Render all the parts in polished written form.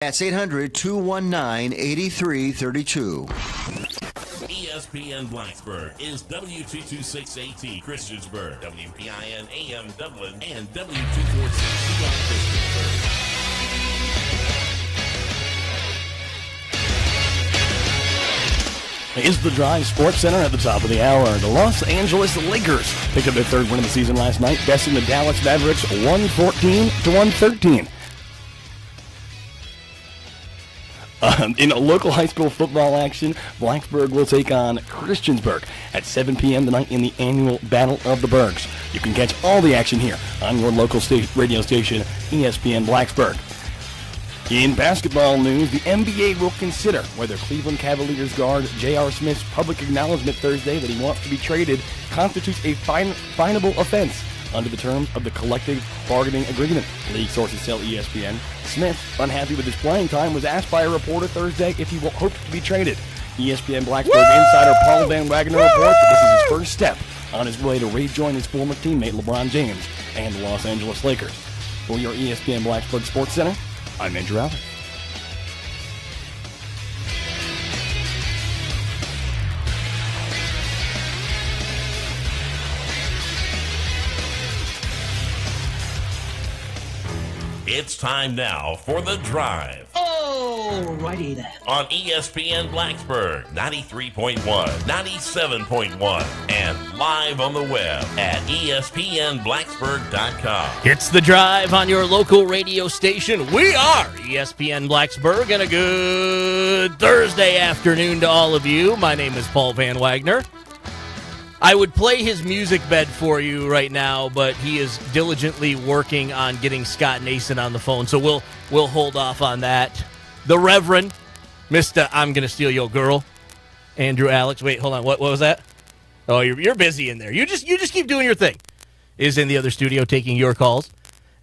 That's 800-219-8332. ESPN Blacksburg is W226AT Christiansburg, WPIN AM Dublin, and W246CR Christiansburg. Is the Drive Sports Center at the top of the hour. The Los Angeles Lakers picked up their third win of the season last night, besting the Dallas Mavericks 114-113. In local high school football action, Blacksburg will take on Christiansburg at 7 p.m. tonight in the annual Battle of the Bergs. You can catch all the action here on your local radio station, ESPN Blacksburg. In basketball news, the NBA will consider whether Cleveland Cavaliers guard J.R. Smith's public acknowledgement Thursday that he wants to be traded constitutes a finable offense under the terms of the collective bargaining agreement. League sources tell ESPN. Smith, unhappy with his playing time, was asked by a reporter Thursday if he hoped to be traded. ESPN Blacksburg insider Paul Van Wagner reports that this is his first step on his way to rejoin his former teammate LeBron James and the Los Angeles Lakers. For your ESPN Blacksburg Sports Center, I'm Andrew Allen. It's time now for The Drive. Alrighty then. On ESPN Blacksburg, 93.1, 97.1, and live on the web at espnblacksburg.com. It's The Drive on your local radio station. We are ESPN Blacksburg, and a good Thursday afternoon to all of you. My name is Paul Van Wagner. I would play his music bed for you right now, but he is diligently working on getting Scott Nason on the phone, so we'll hold off on that. The Reverend, Mr. I'm Gonna Steal Your Girl, Andrew Alex. Wait, hold on. What was that? Oh, you're busy in there. You just keep doing your thing. Is in the other studio taking your calls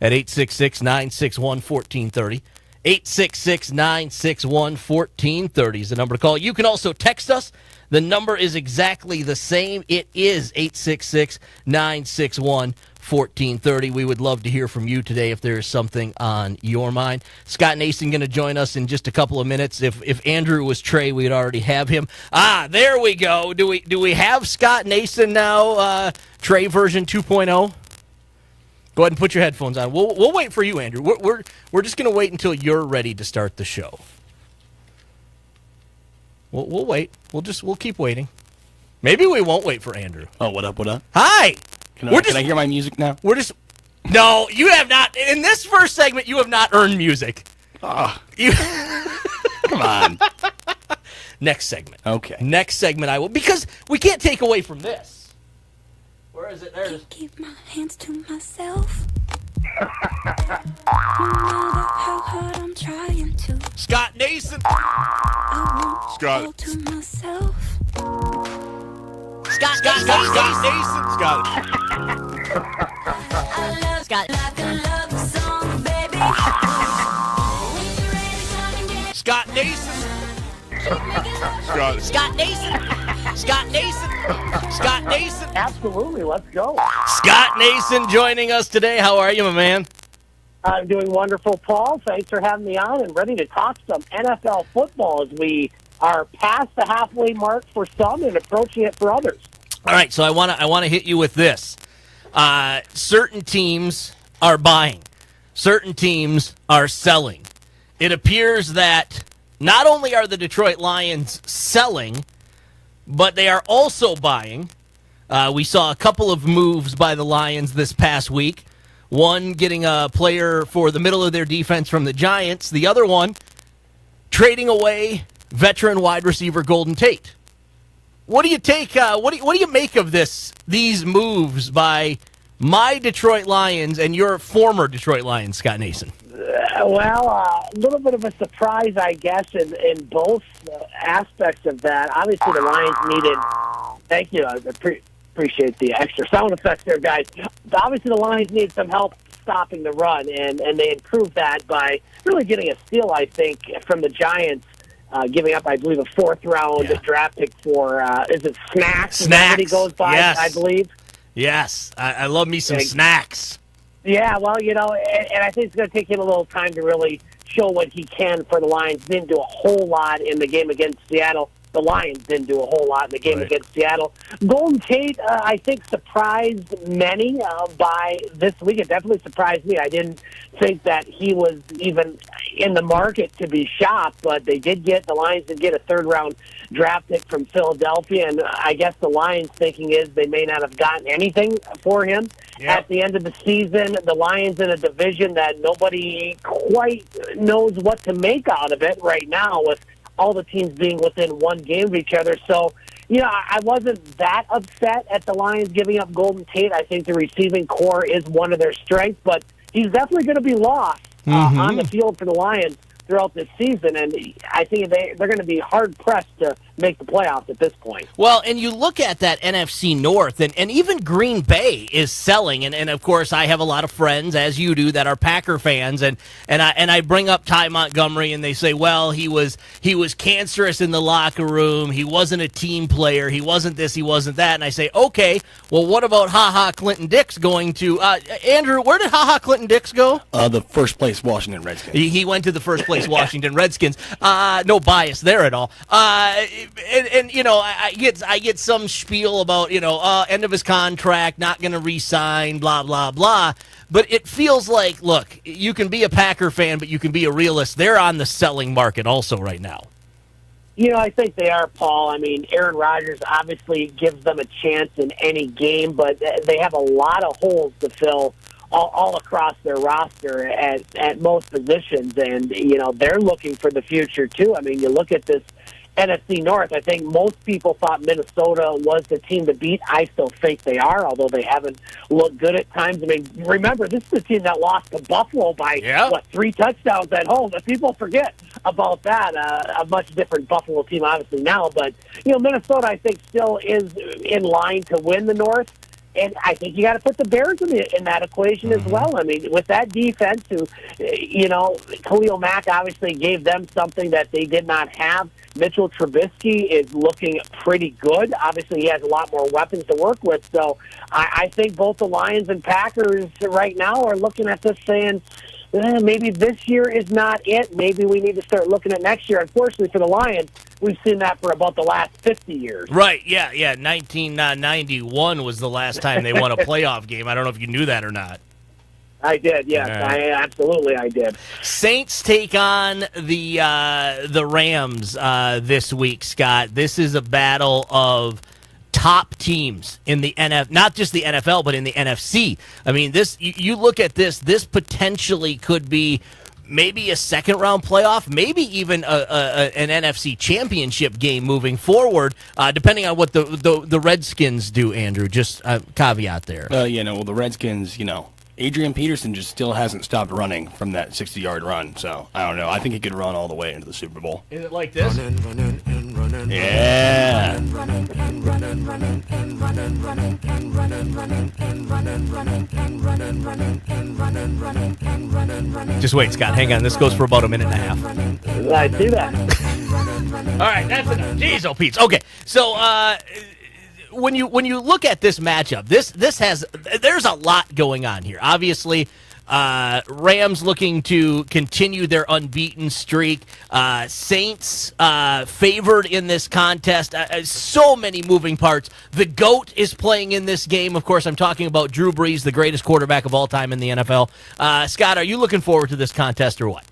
at 866-961-1430. 866-961-1430 is the number to call. You can also text us. The number is exactly the same. It is 866-961-1430. We would love to hear from you today if there is something on your mind. Scott Nason going to join us in just a couple of minutes. If Andrew was Trey, we'd already have him. There we go. Do we have Scott Nason now? Trey version 2.0? Go ahead and put your headphones on. We'll wait for you, Andrew. We're just going to wait until you're ready to start the show. We'll wait. We'll keep waiting. Maybe we won't wait for Andrew. Oh, what up? Hi. Can I hear my music now? No, you have not. In this first segment, you have not earned music. Oh. Come on. Next segment. Okay. Next segment I will, because we can't take away from this. Where is it? There it is. Keep my hands to myself. No matter how hard I'm trying to. Scott Nason. I won't Scott. go to myself. Scott Nason. Scott. I love Scott like a love song, baby. Scott Nason. Scott Nason. Scott Nason. Scott Nason. Absolutely, let's go. Scott Nason joining us today. How are you, my man? I'm doing wonderful, Paul. Thanks for having me on and ready to talk some NFL football as we are past the halfway mark for some and approaching it for others. All right, so I want to hit you with this. Certain teams are buying. Certain teams are selling. It appears that not only are the Detroit Lions selling, but they are also buying. We saw a couple of moves by the Lions this past week. One getting a player for the middle of their defense from the Giants. The other one trading away veteran wide receiver Golden Tate. What do you take? What do you make of these moves by my Detroit Lions and your former Detroit Lions, Scott Nason? A little bit of a surprise, I guess, in both aspects of that. Obviously, the Lions needed. Thank you. I appreciate the extra sound effects there, guys. Obviously, the Lions need some help stopping the run, and they improved that by really getting a steal, I think, from the Giants, giving up, I believe, a fourth-round draft pick for, is it Snacks? Snacks. He goes by, Yes. I believe. Yes. I love me some snacks. Yeah, well, and I think it's going to take him a little time to really show what he can for the Lions. Didn't do a whole lot in the game against Seattle. The Lions didn't do a whole lot in the game against Seattle. Golden Tate, I think, surprised many by this week. It definitely surprised me. I didn't think that he was even in the market to be shopped, but the Lions did get a third-round draft pick from Philadelphia, and I guess the Lions' thinking is they may not have gotten anything for him. Yep. At the end of the season, the Lions in a division that nobody quite knows what to make out of it right now, with all the teams being within one game of each other. So, I wasn't that upset at the Lions giving up Golden Tate. I think the receiving core is one of their strengths, but he's definitely going to be lost on the field for the Lions throughout this season, and I think they're going to be hard-pressed to make the playoffs at this point. Well, and you look at that NFC North, and even Green Bay is selling, and of course I have a lot of friends, as you do, that are Packer fans, and I bring up Ty Montgomery, and they say, well, he was cancerous in the locker room, he wasn't a team player, he wasn't this, he wasn't that, and I say, okay, well, what about Ha-Ha Clinton Dix going to, Andrew, where did Ha-Ha Clinton Dix go? The first place Washington Redskins. He went to the first place Washington Redskins. No bias there at all. And I get some spiel about end of his contract, not going to re-sign, blah blah blah. But it feels like, look, you can be a Packer fan, but you can be a realist. They're on the selling market also right now. I think they are, Paul. I mean, Aaron Rodgers obviously gives them a chance in any game, but they have a lot of holes to fill all across their roster at most positions, and they're looking for the future too. I mean, you look at this NFC North. I think most people thought Minnesota was the team to beat. I still think they are, although they haven't looked good at times. I mean, remember, this is the team that lost to Buffalo by 3 touchdowns at home. But people forget about that. A much different Buffalo team, obviously now, but Minnesota, I think, still is in line to win the North. And I think you got to put the Bears in that equation as well. I mean, with that defense, who, Khalil Mack obviously gave them something that they did not have. Mitchell Trubisky is looking pretty good. Obviously, he has a lot more weapons to work with. So I think both the Lions and Packers right now are looking at this saying, maybe this year is not it. Maybe we need to start looking at next year. Unfortunately for the Lions, we've seen that for about the last 50 years. Right, yeah. 1991 was the last time they won a playoff game. I don't know if you knew that or not. I did, yes. I did. Saints take on the Rams this week, Scott. This is a battle of top teams in the NFL, not just the NFL, but in the NFC. I mean, this you look at this potentially could be maybe a second-round playoff, maybe even an NFC championship game moving forward, depending on what the Redskins do, Andrew. Just a caveat there. The Redskins, Adrian Peterson just still hasn't stopped running from that 60-yard run. So, I don't know. I think he could run all the way into the Super Bowl. Is it like this? Yeah. Just wait, Scott. Hang on. This goes for about a minute and a half. I see that. All right, that's enough. Jeez, oh, Pete. Okay, so when you look at this matchup, there's a lot going on here. Obviously, Rams looking to continue their unbeaten streak. Saints favored in this contest. So many moving parts. The GOAT is playing in this game. Of course, I'm talking about Drew Brees, the greatest quarterback of all time in the NFL. Scott, are you looking forward to this contest or what?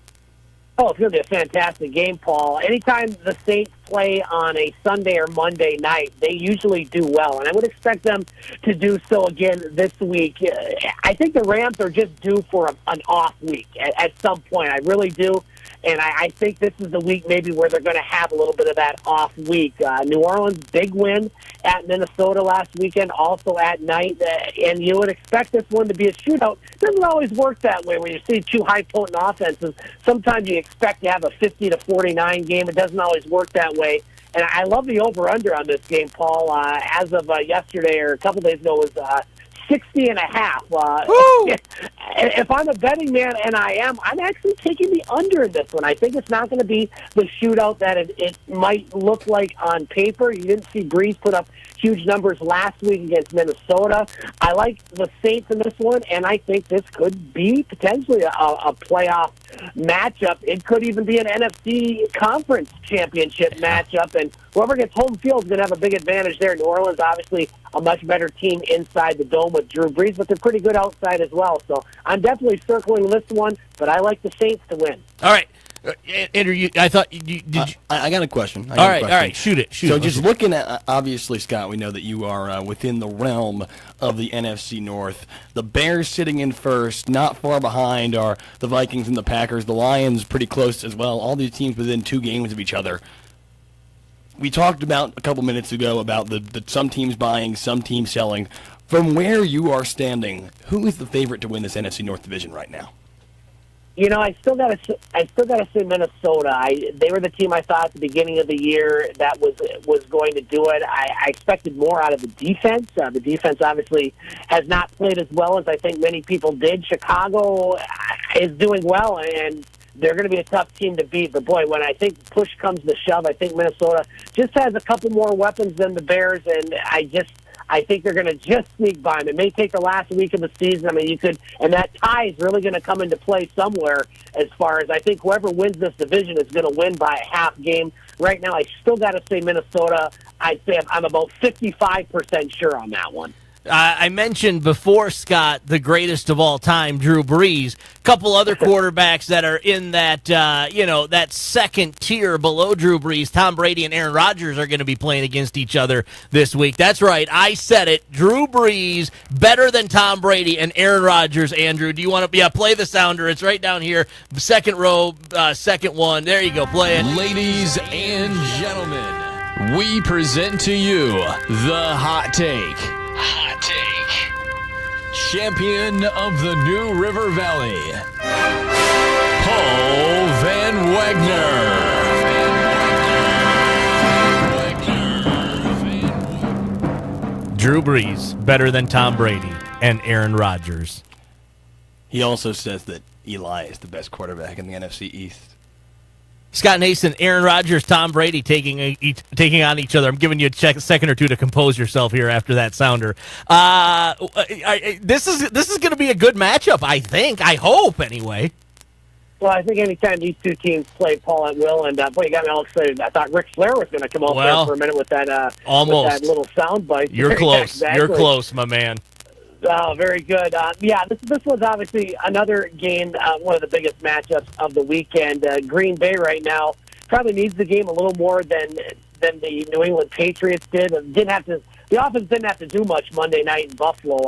Oh, it's going to be a fantastic game, Paul. Anytime the Saints play on a Sunday or Monday night, they usually do well, and I would expect them to do so again this week. I think the Rams are just due for an off week at some point. I really do. And I think this is the week maybe where they're going to have a little bit of that off week. New Orleans, big win at Minnesota last weekend, also at night. And you would expect this one to be a shootout. It doesn't always work that way when you see two high-potent offenses. Sometimes you expect to have a 50-49 game. It doesn't always work that way. And I love the over-under on this game, Paul. As of yesterday or a couple days ago, it was 60.5. If I'm a betting man, and I'm actually taking the under in this one. I think it's not going to be the shootout that it might look like on paper. You didn't see Brees put up huge numbers last week against Minnesota. I like the Saints in this one, and I think this could be potentially a playoff matchup. It could even be an NFC conference championship matchup, and whoever gets home field is going to have a big advantage there. New Orleans, obviously, a much better team inside the dome with Drew Brees, but they're pretty good outside as well. So I'm definitely circling this one, but I like the Saints to win. All right. Andrew, I thought you did. I got a question. All right, shoot it. So just looking at, obviously, Scott, we know that you are within the realm of the NFC North. The Bears sitting in first, not far behind are the Vikings and the Packers. The Lions pretty close as well. All these teams within 2 games of each other. We talked about a couple minutes ago about the some teams buying, some teams selling. From where you are standing, who is the favorite to win this NFC North division right now? You know, I still gotta say Minnesota. They were the team I thought at the beginning of the year that was going to do it. I expected more out of the defense. The defense obviously has not played as well as I think many people did. Chicago is doing well, and they're going to be a tough team to beat. But boy, when I think push comes to shove, I think Minnesota just has a couple more weapons than the Bears, and I think they're going to just sneak by them. It may take the last week of the season. I mean, and that tie is really going to come into play somewhere as far as I think whoever wins this division is going to win by a half game. Right now, I still got to say Minnesota. I'd say I'm about 55% sure on that one. I mentioned before, Scott, the greatest of all time, Drew Brees. A couple other quarterbacks that are in that, that second tier below Drew Brees. Tom Brady and Aaron Rodgers are going to be playing against each other this week. That's right. I said it. Drew Brees better than Tom Brady and Aaron Rodgers. Andrew, do you want to play the sounder? It's right down here. Second row, second one. There you go. Play it. Ladies and gentlemen, we present to you the Hot Take. Hot Take. Champion of the New River Valley, Paul Van Wagner. Drew Brees better than Tom Brady and Aaron Rodgers. He also says that Eli is the best quarterback in the NFC East. Scott Nason, Aaron Rodgers, Tom Brady taking on each other. I'm giving you a second or two to compose yourself here after that sounder. This is going to be a good matchup, I think. I hope, anyway. Well, I think anytime these two teams play Paul at will, and boy, you got me all excited. I thought Ric Flair was going to come out there for a minute with that almost with that little sound bite. You're close. Exactly. You're close, my man. Oh, very good. This was obviously another game, one of the biggest matchups of the weekend. Green Bay right now probably needs the game a little more than the New England Patriots did. The offense didn't have to do much Monday night in Buffalo.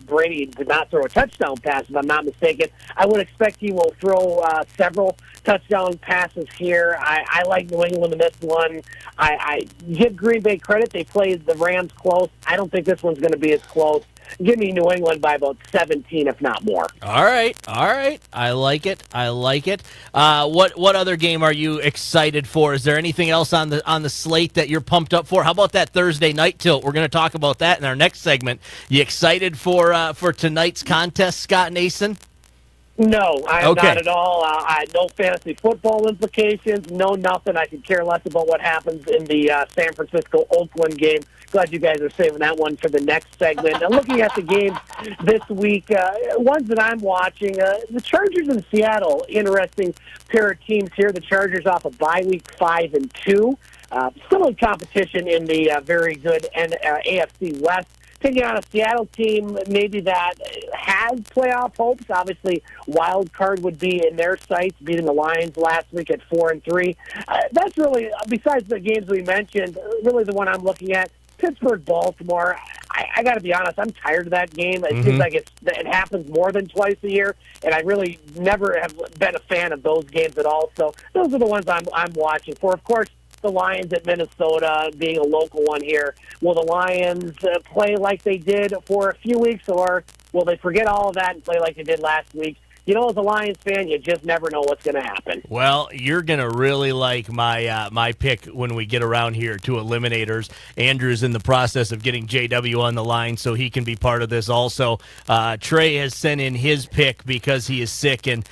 Brady did not throw a touchdown pass, if I'm not mistaken. I would expect he will throw several touchdown passes here. I like New England in this one. I give Green Bay credit. They played the Rams close. I don't think this one's going to be as close. Give me New England by about 17, if not more. All right. I like it. What other game are you excited for? Is there anything else on the slate that you're pumped up for? How about that Thursday night tilt? We're going to talk about that in our next segment. You excited for tonight's contest, Scott Nason? No, I am not at all. No fantasy football implications, no nothing. I could care less about what happens in the San Francisco-Oakland game. Glad you guys are saving that one for the next segment. Now, looking at the games this week, ones that I'm watching, the Chargers in Seattle, interesting pair of teams here. The Chargers off a bye week 5-2. Still in competition in the very good AFC West. Taking on a Seattle team maybe that has playoff hopes. Obviously, wild card would be in their sights, beating the Lions last week at 4-3. That's really, besides the games we mentioned, really the one I'm looking at. Pittsburgh-Baltimore, I got to be honest, I'm tired of that game. It seems like it happens more than twice a year, and I really never have been a fan of those games at all. So those are the ones I'm watching for. Of course, the Lions at Minnesota being a local one here. Will the Lions play like they did for a few weeks, or will they forget all of that and play like they did last week? You know, as a Lions fan, you just never know what's going to happen. Well, you're going to really like my pick when we get around here to Eliminators. Andrew's in the process of getting JW on the line so he can be part of this also. Trey has sent in his pick because he is sick, and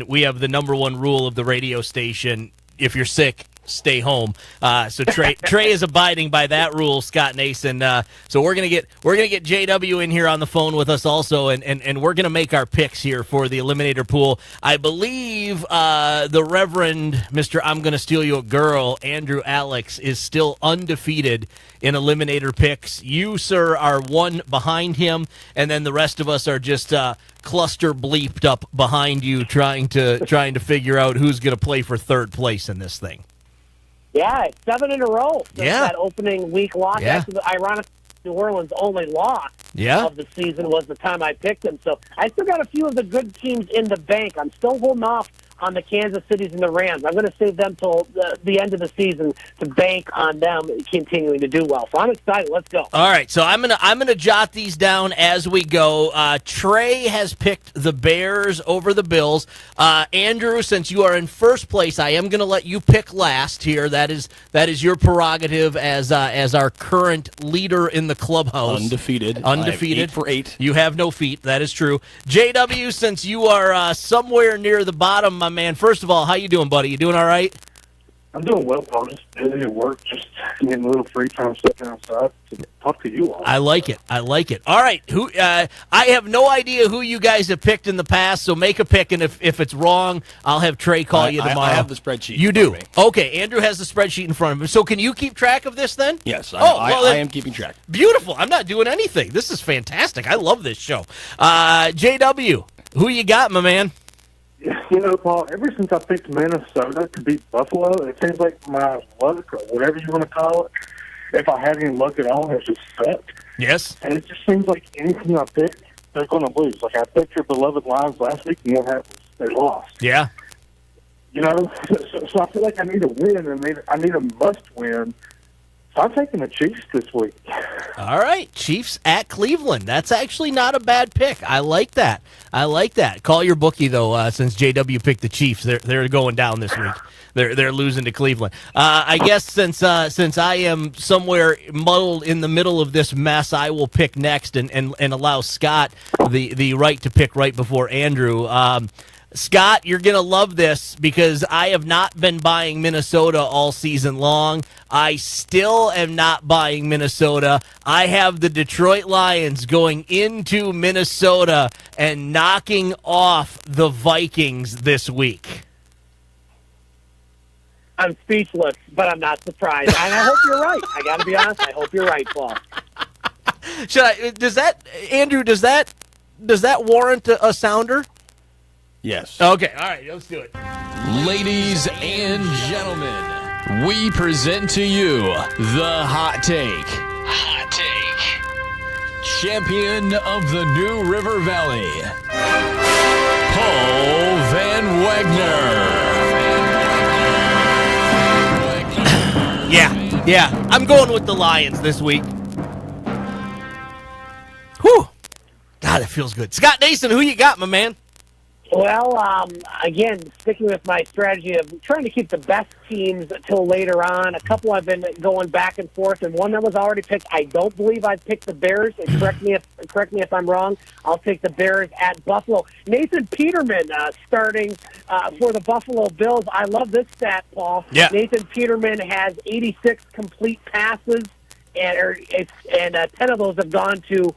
we have the number one rule of the radio station. If you're sick, stay home. So Trey is abiding by that rule, Scott Nason. So we're gonna get JW in here on the phone with us also, and we're gonna make our picks here for the Eliminator pool. I believe the Reverend Mr. I'm gonna steal your girl, Andrew Alex, is still undefeated in Eliminator picks. You, sir, are one behind him, and then the rest of us are just cluster bleeped up behind you, trying to figure out who's going to play for third place in this thing. Yeah, it's 7 in a row since Yeah. that opening week loss. Yeah. Actually, ironic, New Orleans' only loss of the season was the time I picked them. So I still got a few of the good teams in the bank. I'm still holding off on the Kansas Cities and the Rams. I'm going to save them till the end of the season to bank on them continuing to do well. So I'm excited. Let's go. All right, so I'm gonna jot these down as we go. Trey has picked the Bears over the Bills. Andrew, since you are in first place, I am gonna let you pick last here. That is your prerogative as our current leader in the clubhouse. Undefeated. Undefeated. I have 8 for 8. You have no feet. That is true. JW, since you are somewhere near the bottom, my man. First of all, how you doing, buddy? You doing all right? I'm doing well, Paul. Just busy at work, just getting a little free time stepping outside to talk to you all. I like it. All right. Who? I have no idea who you guys have picked in the past, so make a pick, and if it's wrong, I'll have Trey call you tomorrow. I have the spreadsheet. You in do? front of me. Okay. Andrew has the spreadsheet in front of him. So can you keep track of this then? Yes, I am keeping track. Beautiful. I'm not doing anything. This is fantastic. I love this show. JW, who you got, my man? You know, Paul, ever since I picked Minnesota to beat Buffalo, it seems like my luck, or whatever you want to call it, if I had any luck at all, has just sucked. Yes. And it just seems like anything I pick, they're going to lose. Like I picked your beloved Lions last week, and what happens? They lost. Yeah. You know, so I feel like I need a win, and I need a must-win. So I'm taking the Chiefs this week. All right, Chiefs at Cleveland. That's actually not a bad pick. I like that. Call your bookie though, since JW picked the Chiefs. They're going down this week. They're losing to Cleveland. I guess since I am somewhere muddled in the middle of this mess, I will pick next and allow Scott the right to pick right before Andrew. Scott, you're going to love this because I have not been buying Minnesota all season long. I still am not buying Minnesota. I have the Detroit Lions going into Minnesota and knocking off the Vikings this week. I'm speechless, but I'm not surprised. And I hope you're right. I got to be honest. I hope you're right, Paul. Andrew, does that warrant a sounder? Yes. Okay, all right, let's do it. Ladies and gentlemen, we present to you the Hot Take. Hot Take. Champion of the New River Valley, Paul Van Wagner. Yeah, I'm going with the Lions this week. Whew. God, it feels good. Scott Nason, who you got, my man? Well, again, sticking with my strategy of trying to keep the best teams until later on. A couple I've been going back and forth, and one that was already picked. I don't believe I picked the Bears. And correct me if I'm wrong. I'll take the Bears at Buffalo. Nathan Peterman starting for the Buffalo Bills. I love this stat, Paul. Yeah. Nathan Peterman has 86 complete passes, and 10 of those have gone to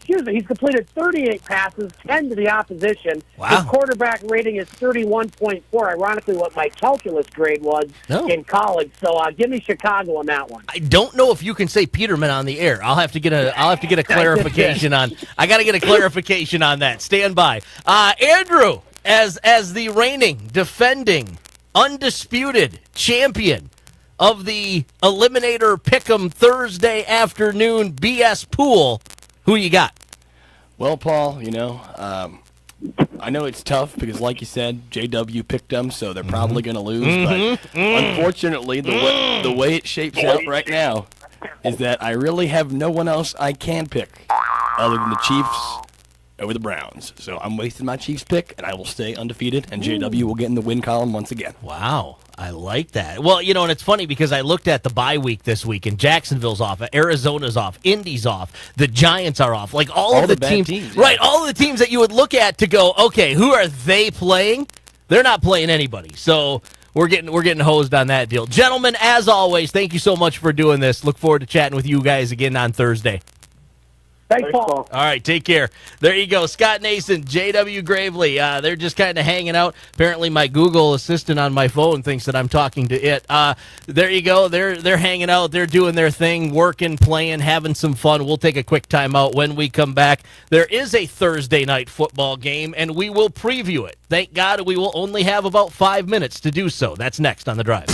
he's completed 38 passes, 10 to the opposition. Wow. His quarterback rating is 31.4, ironically what my calculus grade was in college. So give me Chicago on that one. I don't know if you can say Peterman on the air. I'll have to get a clarification on. I got to get a clarification on that. Stand by. Andrew, as the reigning, defending, undisputed champion of the Eliminator Pick'em Thursday afternoon BS pool, who you got? Well, Paul, I know it's tough because, like you said, JW picked them, so they're probably going to lose. But unfortunately, the way it shapes out right now is that I really have no one else I can pick other than the Chiefs over the Browns. So I'm wasting my Chiefs pick, and I will stay undefeated, and JW will get in the win column once again. Wow. I like that. Well, and it's funny because I looked at the bye week this week, and Jacksonville's off, Arizona's off, Indy's off, the Giants are off. Like all of the teams, right? All of the teams that you would look at to go, okay, who are they playing? They're not playing anybody. So we're getting hosed on that deal. Gentlemen, as always, thank you so much for doing this. Look forward to chatting with you guys again on Thursday. Thanks, Paul. All right, take care. There you go. Scott Nason, J.W. Gravely. They're just kind of hanging out. Apparently, my Google Assistant on my phone thinks that I'm talking to it. There you go. They're hanging out. They're doing their thing, working, playing, having some fun. We'll take a quick timeout. When we come back, there is a Thursday night football game, and we will preview it. Thank God we will only have about 5 minutes to do so. That's next on The Drive.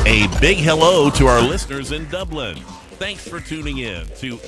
A big hello to our listeners in Dublin. Thanks for tuning in to